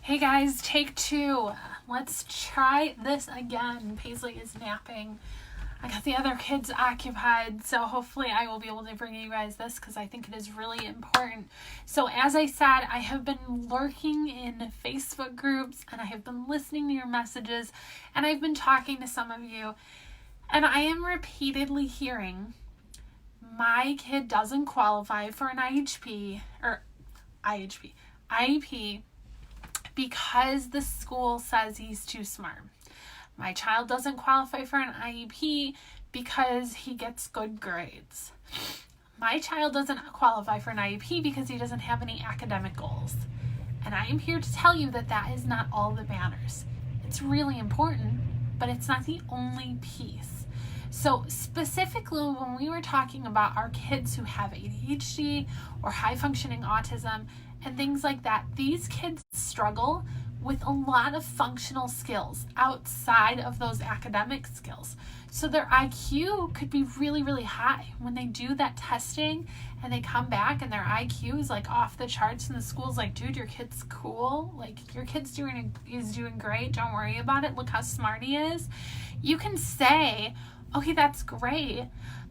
Hey guys, take two. Let's try this again. Paisley is napping. I got the other kids occupied, so hopefully I will be able to bring you guys this because I think it is really important. So as I said, I have been lurking in Facebook groups and I have been listening to your messages and I've been talking to some of you, and I am repeatedly hearing my kid doesn't qualify for an IEP because the school says he's too smart. My child doesn't qualify for an IEP because he gets good grades. My child doesn't qualify for an IEP because he doesn't have any academic goals. And I am here to tell you that that is not all that matters. It's really important, but it's not the only piece. So specifically when we were talking about our kids who have ADHD or high functioning autism and things like that, these kids struggle with a lot of functional skills outside of those academic skills. So their IQ could be really, really high. When they do that testing and they come back and their IQ is like off the charts and the school's like, dude, your kid's cool. Like your kid's is doing great. Don't worry about it. Look how smart he is. You can say, okay, that's great,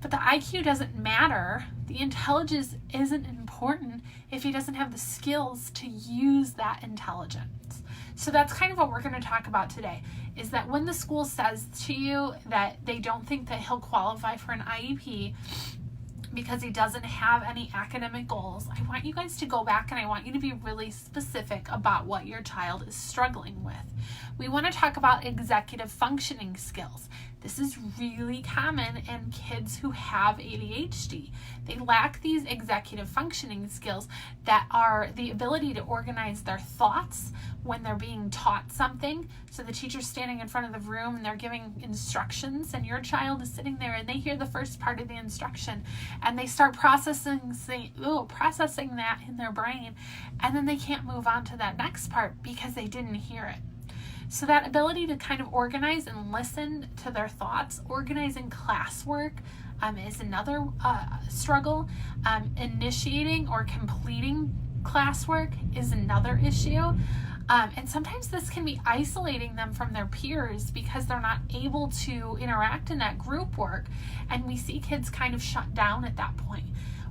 but the IQ doesn't matter. The intelligence isn't important if he doesn't have the skills to use that intelligence. So that's kind of what we're going to talk about today, is that when the school says to you that they don't think that he'll qualify for an IEP because he doesn't have any academic goals, I want you guys to go back and I want you to be really specific about what your child is struggling with. We want to talk about executive functioning skills. This is really common in kids who have ADHD. They lack these executive functioning skills that are the ability to organize their thoughts when they're being taught something. So the teacher's standing in front of the room and they're giving instructions and your child is sitting there and they hear the first part of the instruction and they start processing that in their brain, and then they can't move on to that next part because they didn't hear it. So that ability to kind of organize and listen to their thoughts, organizing classwork is another struggle. Initiating or completing classwork is another issue. And sometimes this can be isolating them from their peers because they're not able to interact in that group work. And we see kids kind of shut down at that point.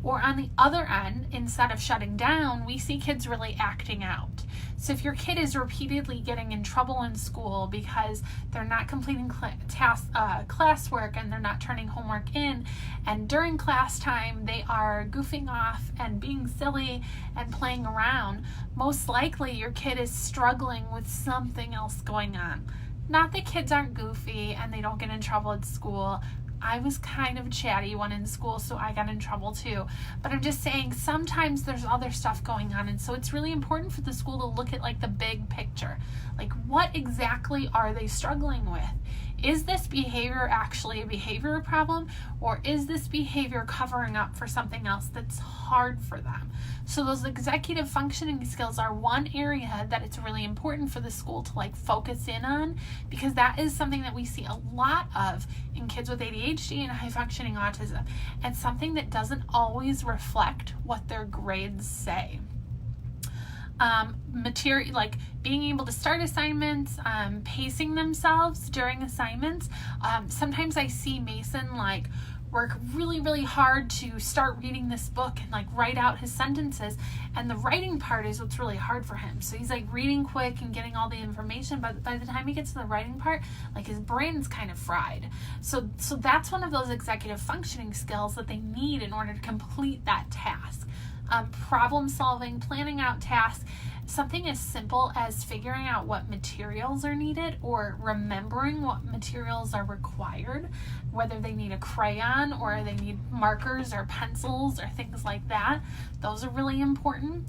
Or on the other end, instead of shutting down, we see kids really acting out. So if your kid is repeatedly getting in trouble in school because they're not completing classwork and they're not turning homework in, and during class time they are goofing off and being silly and playing around, most likely your kid is struggling with something else going on. Not that kids aren't goofy and they don't get in trouble at school. I was kind of chatty one in school, so I got in trouble too. But I'm just saying sometimes there's other stuff going on, and so it's really important for the school to look at like the big picture. Like, what exactly are they struggling with? Is this behavior actually a behavior problem, or is this behavior covering up for something else that's hard for them? So those executive functioning skills are one area that it's really important for the school to like focus in on, because that is something that we see a lot of in kids with ADHD and high functioning autism, and something that doesn't always reflect what their grades say. Material, like being able to start assignments, pacing themselves during assignments. Sometimes I see Mason like work really, really hard to start reading this book and like write out his sentences, and the writing part is what's really hard for him. So he's like reading quick and getting all the information, but by the time he gets to the writing part, like his brain's kind of fried. So that's one of those executive functioning skills that they need in order to complete that task. Problem solving, planning out tasks, something as simple as figuring out what materials are needed or remembering what materials are required, whether they need a crayon or they need markers or pencils or things like that. Those are really important.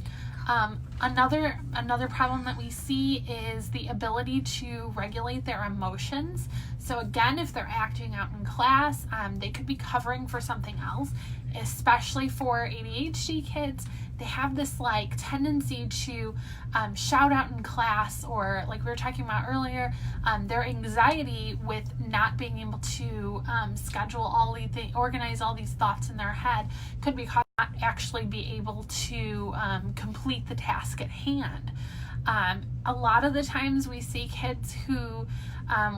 Another problem that we see is the ability to regulate their emotions. So again, if they're acting out in class, they could be covering for something else. Especially for ADHD kids, they have this like tendency to shout out in class, or like we were talking about earlier, their anxiety with not being able to organize all these thoughts in their head could be caused not actually be able to complete the task at hand. A lot of the times we see kids who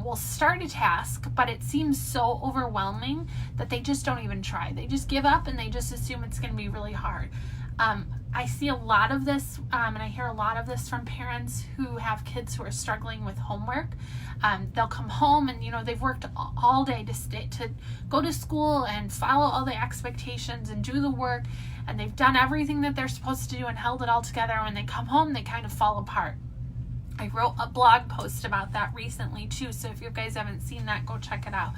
will start a task, but it seems so overwhelming that they just don't even try. They just give up and they just assume it's going to be really hard. I see a lot of this, and I hear a lot of this from parents who have kids who are struggling with homework. They'll come home and, they've worked all day to go to school and follow all the expectations and do the work, and they've done everything that they're supposed to do and held it all together. When they come home, they kind of fall apart. I wrote a blog post about that recently too, so if you guys haven't seen that, go check it out.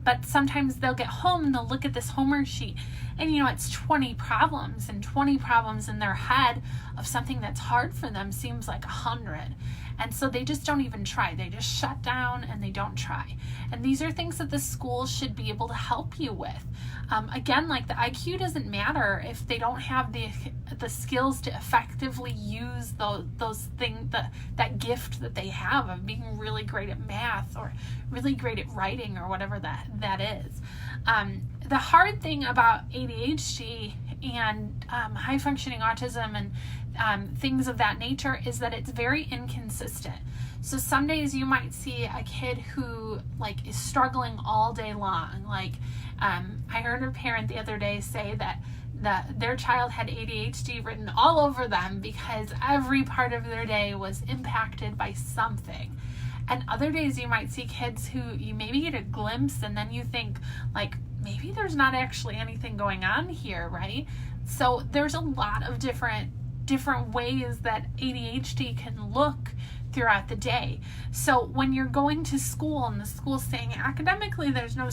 But sometimes they'll get home and they'll look at this homework sheet and it's 20 problems, and 20 problems in their head of something that's hard for them seems like 100. And so they just don't even try. They just shut down and they don't try. And these are things that the school should be able to help you with. Again, like the IQ doesn't matter if they don't have the skills to effectively use those things, that gift that they have of being really great at math or really great at writing or whatever that is. The hard thing about ADHD and high functioning autism and things of that nature is that it's very inconsistent. So some days you might see a kid who is struggling all day long. I heard a parent the other day say that their child had ADHD written all over them because every part of their day was impacted by something. And other days you might see kids who you maybe get a glimpse and then you think maybe there's not actually anything going on here, right? So there's a lot of different ways that ADHD can look throughout the day. So when you're going to school and the school's saying academically there's no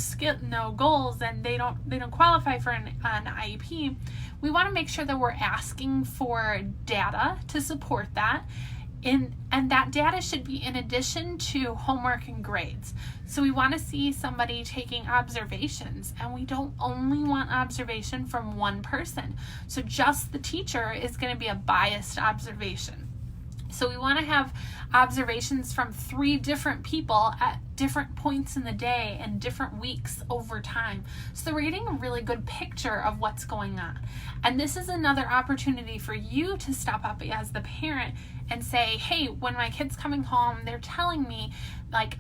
goals and they don't qualify for an IEP, we want to make sure that we're asking for data to support that. And that data should be in addition to homework and grades. So we want to see somebody taking observations, and we don't only want observation from one person. So just the teacher is going to be a biased observation. So we want to have observations from 3 different people at different points in the day and different weeks over time. So we're getting a really good picture of what's going on. And this is another opportunity for you to step up as the parent and say, hey, when my kid's coming home, they're telling me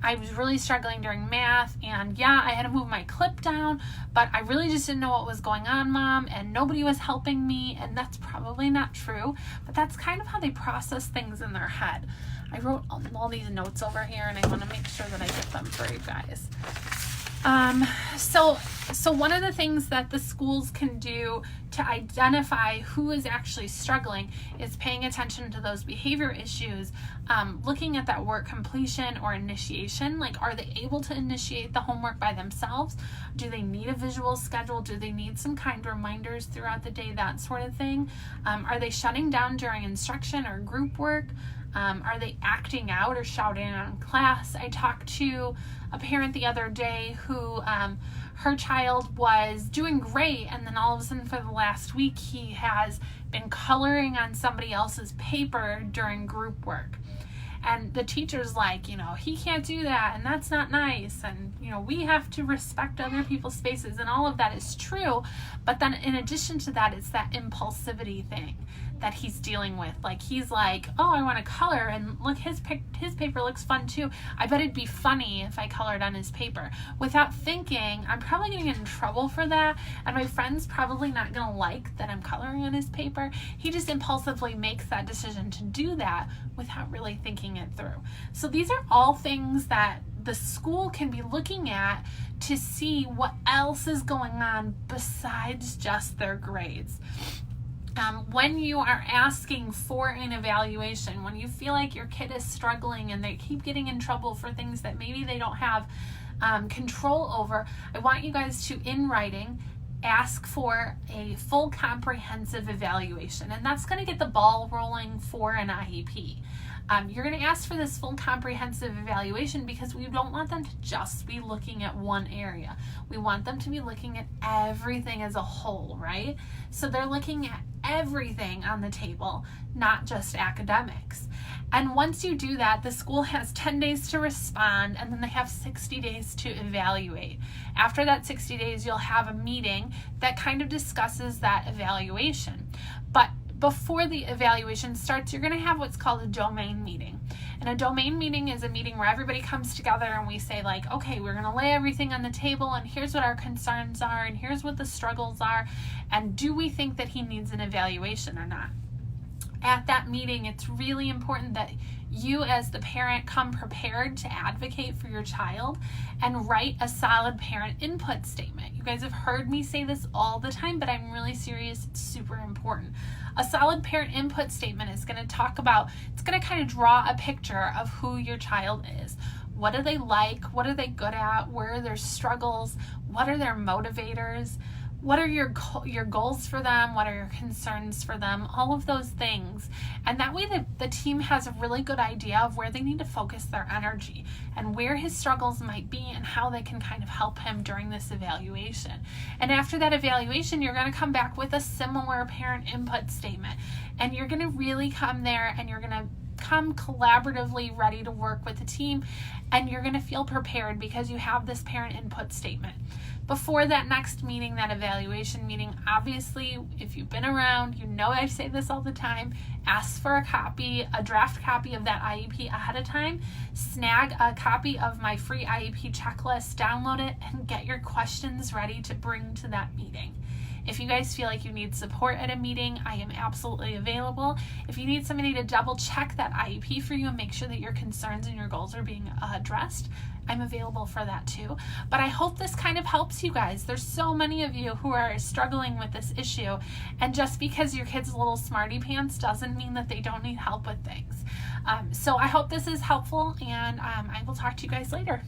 I was really struggling during math, and yeah, I had to move my clip down, but I really just didn't know what was going on, Mom, and nobody was helping me. And that's probably not true, but that's kind of how they process things in their head. I wrote all these notes over here, and I want to make sure that I get them for you guys. So one of the things that the schools can do to identify who is actually struggling is paying attention to those behavior issues, looking at that work completion or initiation. Are they able to initiate the homework by themselves? Do they need a visual schedule? Do they need some kind reminders throughout the day, that sort of thing? Are they shutting down during instruction or group work? Are they acting out or shouting out in class? I talked to a parent the other day who her child was doing great, and then all of a sudden for the last week he has been coloring on somebody else's paper during group work. And the teacher's like, he can't do that, and that's not nice, and we have to respect other people's spaces, and all of that is true. But then in addition to that, it's that impulsivity thing that he's dealing with. He's like, oh, I want to color, and look, his paper looks fun too. I bet it'd be funny if I colored on his paper. Without thinking, I'm probably going to get in trouble for that, and my friend's probably not going to like that I'm coloring on his paper. He just impulsively makes that decision to do that without really thinking it through. So these are all things that the school can be looking at to see what else is going on besides just their grades. When you are asking for an evaluation, when you feel like your kid is struggling and they keep getting in trouble for things that maybe they don't have control over, I want you guys to, in writing, ask for a full comprehensive evaluation. And that's going to get the ball rolling for an IEP. You're going to ask for this full comprehensive evaluation because we don't want them to just be looking at one area. We want them to be looking at everything as a whole, right? So they're looking at everything on the table, not just academics. And once you do that, the school has 10 days to respond, and then they have 60 days to evaluate. After that 60 days, you'll have a meeting that kind of discusses that evaluation. But before the evaluation starts, you're going to have what's called a domain meeting. And a domain meeting is a meeting where everybody comes together and we say like, okay, we're going to lay everything on the table and here's what our concerns are and here's what the struggles are, and do we think that he needs an evaluation or not? At that meeting, it's really important that you as the parent come prepared to advocate for your child and write a solid parent input statement. You guys have heard me say this all the time, but I'm really serious. It's super important. A solid parent input statement is going to talk about, it's going to kind of draw a picture of who your child is. What do they like? What are they good at? Where are their struggles? What are their motivators? What are your goals for them? What are your concerns for them? All of those things. And that way the team has a really good idea of where they need to focus their energy and where his struggles might be and how they can kind of help him during this evaluation. And after that evaluation, you're going to come back with a similar parent input statement. And you're going to really come there and you're going to come collaboratively ready to work with the team, and you're going to feel prepared because you have this parent input statement. Before that next meeting, that evaluation meeting, obviously, if you've been around, you know I say this all the time, ask for a draft copy of that IEP ahead of time, snag a copy of my free IEP checklist, download it, and get your questions ready to bring to that meeting. If you guys feel like you need support at a meeting, I am absolutely available. If you need somebody to double check that IEP for you and make sure that your concerns and your goals are being addressed, I'm available for that too. But I hope this kind of helps you guys. There's so many of you who are struggling with this issue, and just because your kid's a little smarty pants doesn't mean that they don't need help with things. So I hope this is helpful, and I will talk to you guys later.